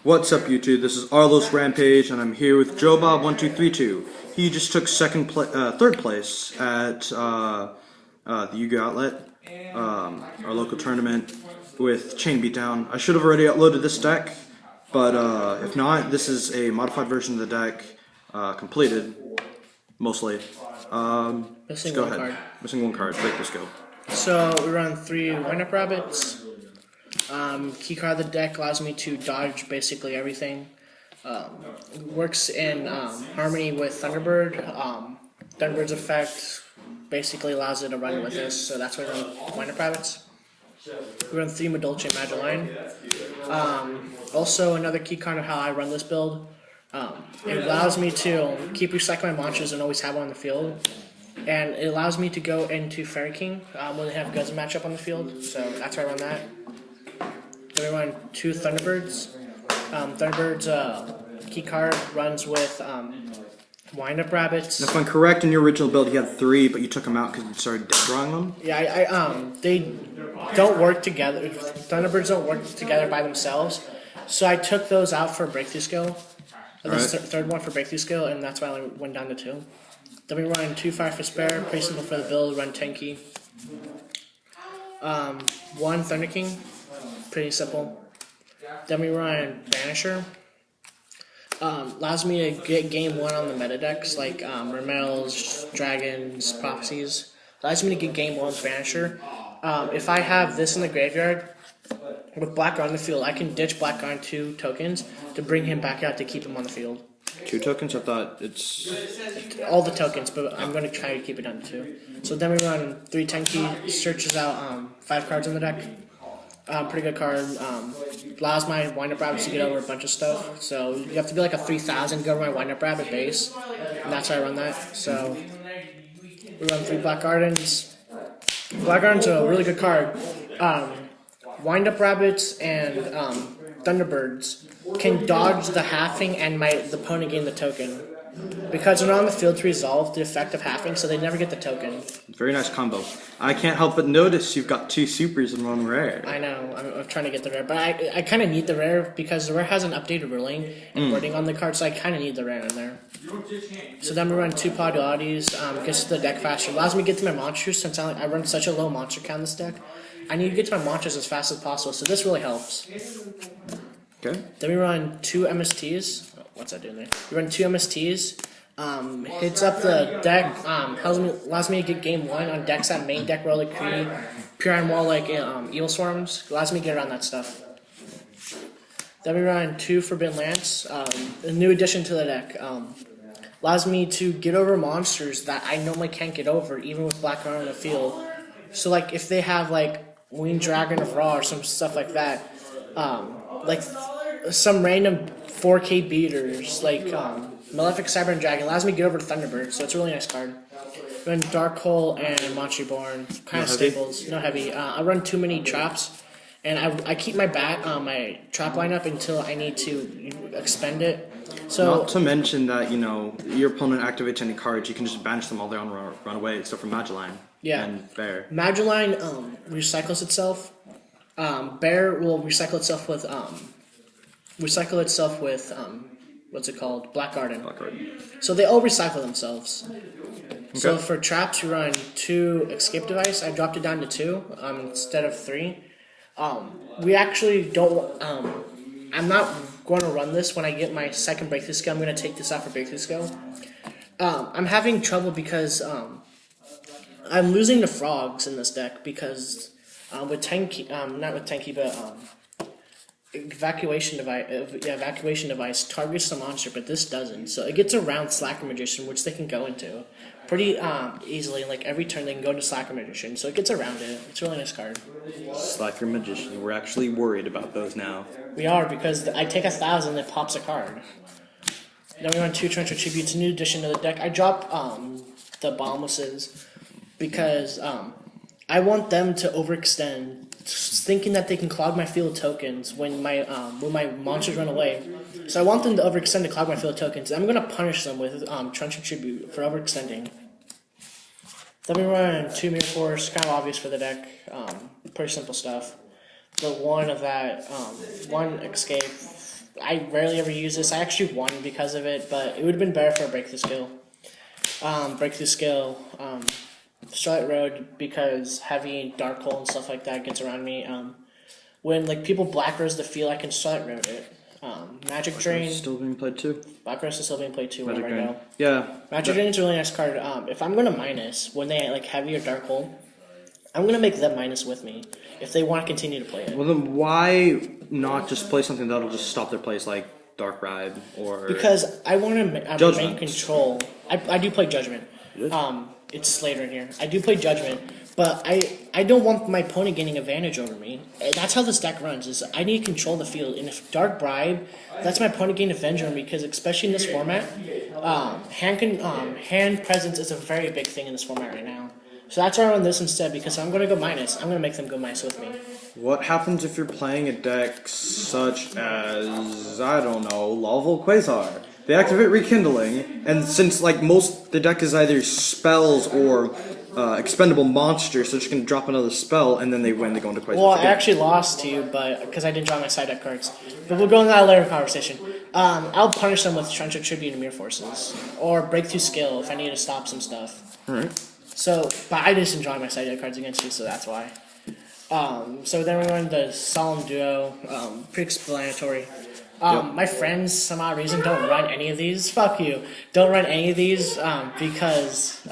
What's up, YouTube? This is Arlos Rampage, and I'm here with JoeBob1232. He just took third place at the Yu-Gi-Oh! Outlet, our local tournament with Chain Beatdown. I should have already uploaded this deck, but if not, this is a modified version of the deck, completed, mostly. Missing go one ahead. card. Missing one card. Break this go. So we run 3 wind-up rabbits. Key card of the deck allows me to dodge basically everything. Works in harmony with Thunderbird. Thunderbird's effect basically allows it to run with this, so that's why we run wind-up rabbits. We run 3 Madolche Magellan. Also, another key card of how I run this build. It allows me to keep recycling my monsters and always have one on the field. And it allows me to go into Fairy King when they have Guzzle matchup on the field, so that's why I run that. Then we run 2 Thunderbirds. Thunderbird's key card runs with wind-up rabbits. And if I'm correct, in your original build you had 3, but you took them out because you started dead drawing them? Yeah, they don't work together. Thunderbirds don't work together by themselves, so I took those out for breakthrough skill. This third one for breakthrough skill, and that's why I only went down to 2. Then we run 2 Fire for Spare, pretty simple for the build, run Tenki. 1 Thunder King, pretty simple. Then we run Banisher. Allows me to get game 1 on the meta decks, like Ramels, Dragons, Prophecies. Allows me to get game 1 with Banisher. If I have this in the graveyard, with Blackguard on the field, I can ditch Blackguard 2 tokens to bring him back out to keep him on the field. 2 tokens? I thought it's all the tokens, but I'm going to try to keep it down to 2. So then we run 3 Tenki, searches out 5 cards in the deck. Pretty good card. Allows my wind-up rabbits to get over a bunch of stuff. So you have to be like a 3,000 to go over my wind-up rabbit base, and that's why I run that. So we run 3 Black Gardens. Black Garden's a really good card. Wind-up rabbits and Thunderbirds can dodge the halving and the opponent gain the token. Because they're not on the field to resolve the effect of halving, so they never get the token. very nice combo. I can't help but notice you've got 2 supers and 1 rare. I know, I'm trying to get the rare, but I kind of need the rare because the rare has an updated ruling and wording on the card, so I kind of need the rare in there. So then we run 2 Podalities, gets to the deck faster. Allows me to get to my monsters since I run such a low monster count in this deck. I need to get to my monsters as fast as possible, so this really helps. Okay. Then we run 2 MSTs. Oh, what's that doing there? We run 2 MSTs. Hits up the deck. Allows me to get game 1 on decks that main deck Relic Creed, Pure Iron Wall like Eel Swarms. Allows me to get around that stuff. Then we run 2 Forbidden Lance. A new addition to the deck. Allows me to get over monsters that I normally can't get over, even with Black Guard on the field. So like if they have like Winged Dragon of Ra or some stuff like that, like some random 4K beaters like Malefic Cyber and Dragon allows me to get over to Thunderbird, so it's a really nice card. I run Dark Hole and Monster Born, kind of staples, no heavy. I run too many traps, and I keep my my trap lineup until I need to expend it. So not to mention that, you know, your opponent activates any cards, you can just banish them all there and run away, except for Magellan. Yeah. And Bear. Magellan recycles itself. Bear will recycle itself with what's it called? Black Garden. Black Garden. So they all recycle themselves. Okay. So for traps, you run 2 Escape Device. I dropped it down to 2 instead of 3. We actually don't. I'm not going to run this when I get my second breakthrough skill. I'm going to take this out for breakthrough skill. I'm having trouble because I'm losing the frogs in this deck because with Tenki, not with Tenki, but evacuation device targets the monster, but this doesn't. So it gets around Slacker Magician, which they can go into pretty easily. Like every turn, they can go into Slacker Magician, so it gets around it. It's a really nice card. Slacker Magician. We're actually worried about those now. We are, because I take 1,000, it pops a card. Then we run 2 Torrential Tributes, a new addition to the deck. I drop the Boundlesses because I want them to overextend, thinking that they can clog my field of tokens when my monsters run away. So I want them to overextend to clog my field of tokens. I'm going to punish them with Truncheon Tribute for overextending. Then we run 2 Mirror Force, kind of obvious for the deck. Pretty simple stuff. The one of that, 1 escape, I rarely ever use this. I actually won because of it, but it would have been better for a breakthrough skill. Starlight Road, because heavy, dark hole, and stuff like that gets around me. When like people Black Rose the field, I can Starlight Road it. Magic Drain. Still being played too. Black Rose is still being played too. Magic Wherever I Drain. go. Yeah. Magic Drain is a really nice card. If I'm gonna minus when they like heavy or dark hole, I'm gonna make them minus with me if they want to continue to play it. Well, then why not just play something that'll just stop their plays, like Dark Ride or? Because I want to Judgment. make control. I do play Judgment. It's later in here. I do play Judgment, but I don't want my opponent gaining advantage over me. That's how this deck runs. Is I need to control the field, and if Dark Bribe, that's my opponent gaining advantage over me. Because especially in this format, hand presence is a very big thing in this format right now. So that's why I run this instead. Because I'm going to go minus. I'm going to make them go minus with me. What happens if you're playing a deck such as, I don't know, Lawful Quasar? They activate Rekindling, and since like the deck is either spells or expendable monsters, so just gonna drop another spell, and then they win. They go into Quasar. Well, I actually lost to you, but because I didn't draw my side deck cards. But we'll go into that later conversation. I'll punish them with Trench of Tribute and Mirror Forces, or Breakthrough Skill if I need to stop some stuff. All right. So, but I just didn't draw my side deck cards against you, so that's why. So then we went to Solemn Duo, pretty explanatory. My friends, some odd reason, don't run any of these. Fuck you. Don't run any of these because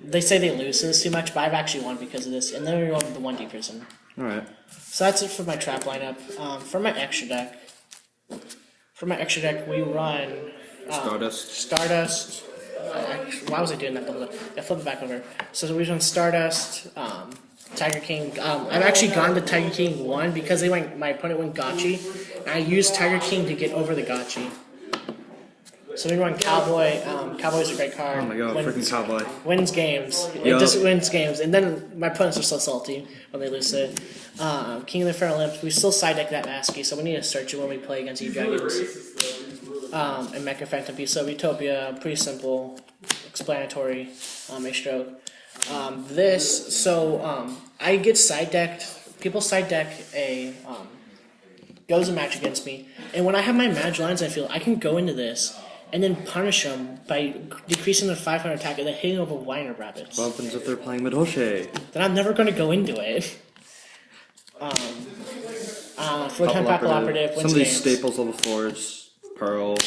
they say they lose to this too much, but I've actually won because of this. And then we went with the 1D Prison. Alright. So that's it for my trap lineup. For my extra deck, we run Stardust. Why was I doing that? I flip it back over. So we run Stardust, Tiger King. I've actually gone to Tiger King 1 because my opponent went Gotchi, and I used Tiger King to get over the Gotchi. So we run Cowboy. Cowboy's a great card. Oh my god, freaking Cowboy. Wins games. It just wins games. And then my opponents are so salty when they lose to it. King of the Feral Imps. We still side deck that Maskey, so we need to search it when we play against E-Dragons. And Mecha Phantom Beast. So Utopia, pretty simple, explanatory, A-stroke. I get side decked. People side deck goes a match against me, and when I have my match lines, I feel I can go into this and then punish them by decreasing their 500 attack and then hitting over Winer Rabbits. What happens if they're playing Midoshe? Then I'm never going to go into it. Full-time Packle Operative wins some of these games. staples level 4s, Pearl.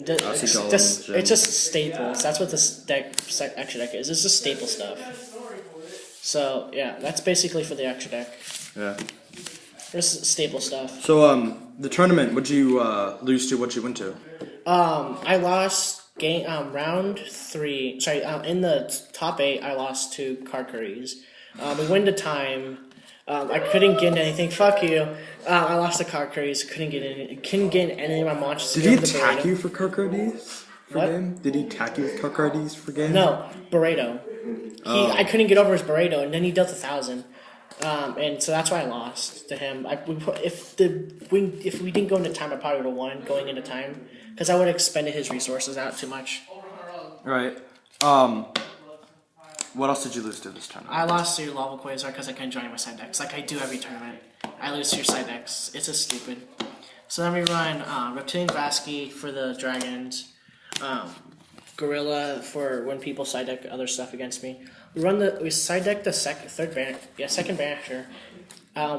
It's just staples. That's what this extra deck is. It's just staple stuff. So yeah, that's basically for the extra deck. Yeah. Just staple stuff. So the tournament, what'd you lose to? What'd you win to? I lost round 3. Sorry, in the top 8, I lost to Card Curries. We went to time. I couldn't get anything. Fuck you. I lost to Card Curries. Couldn't get any of my monsters. Did he attack you for Karkardis for game? Did he attack you with Karkardis for game? No, Burrito. I couldn't get over his Burrito, and then he dealt 1,000. And so that's why I lost to him. If we didn't go into time, I probably would have won going into time because I would have expended his resources out too much. All right. What else did you lose to this tournament? I lost to Lava Quasar because I couldn't join my side decks. Like I do every tournament. I lose to your side decks. It's just stupid. So then we run Reptilian Vasky for the Dragons. Gorilla for when people side deck other stuff against me. We side deck the second Banisher.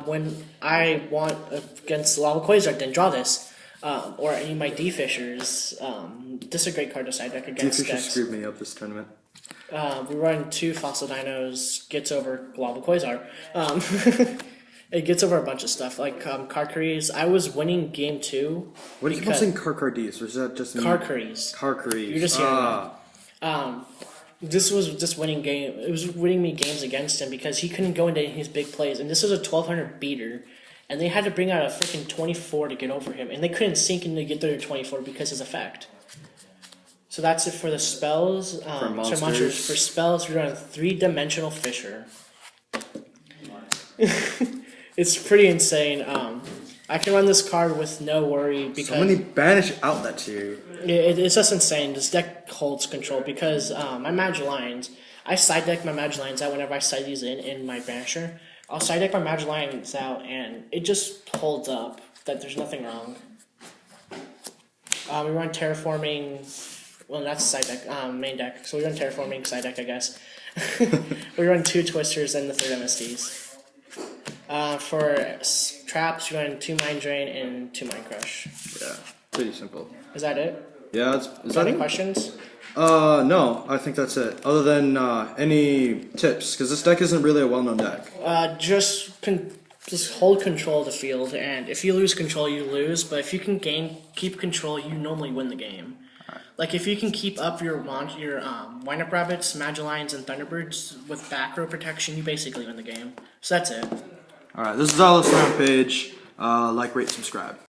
When I want against Lava Quasar, then draw this. Or any of my D-Fishers. This is a great card to side deck against D-Fisher decks. screwed me up this tournament. We run 2 Fossil Dinos, gets over Lava Quasar. It gets over a bunch of stuff, like Karkaries. I was winning game 2. What are you saying Karkardis, or is that just me? Karkaries. Karkaries. You're just hearing this was just winning game. It was winning me games against him because he couldn't go into his big plays, and this was a 1200 beater, and they had to bring out a freaking 24 to get over him, and they couldn't sink in to get their 24 because his effect. So that's it for the spells. For monsters. For spells, we run a 3-dimensional Fisher. It's pretty insane. I can run this card with no worry because so many banish outlets here. It's just insane. This deck holds control because my Magic Lions, I side deck my Magic Lions out whenever I side these in my Banisher. I'll side deck my Magic Lions out and it just holds up that there's nothing wrong. We run terraforming. Well, that's side deck, main deck. So we run terraforming side deck, I guess. We run 2 twisters and the 3 MSTs. For traps, we run 2 mind drain and 2 mind crush. Yeah, pretty simple. Is that it? Yeah, is that Any it? questions? No, I think that's it. Other than any tips, because this deck isn't really a well-known deck. Just hold control of the field, and if you lose control, you lose. But if you can keep control, you normally win the game. Like if you can keep up your wind-up rabbits, Magellines, and Thunderbirds with back row protection, you basically win the game. So that's it. All right, this is Our List Rampage. Like, rate, subscribe.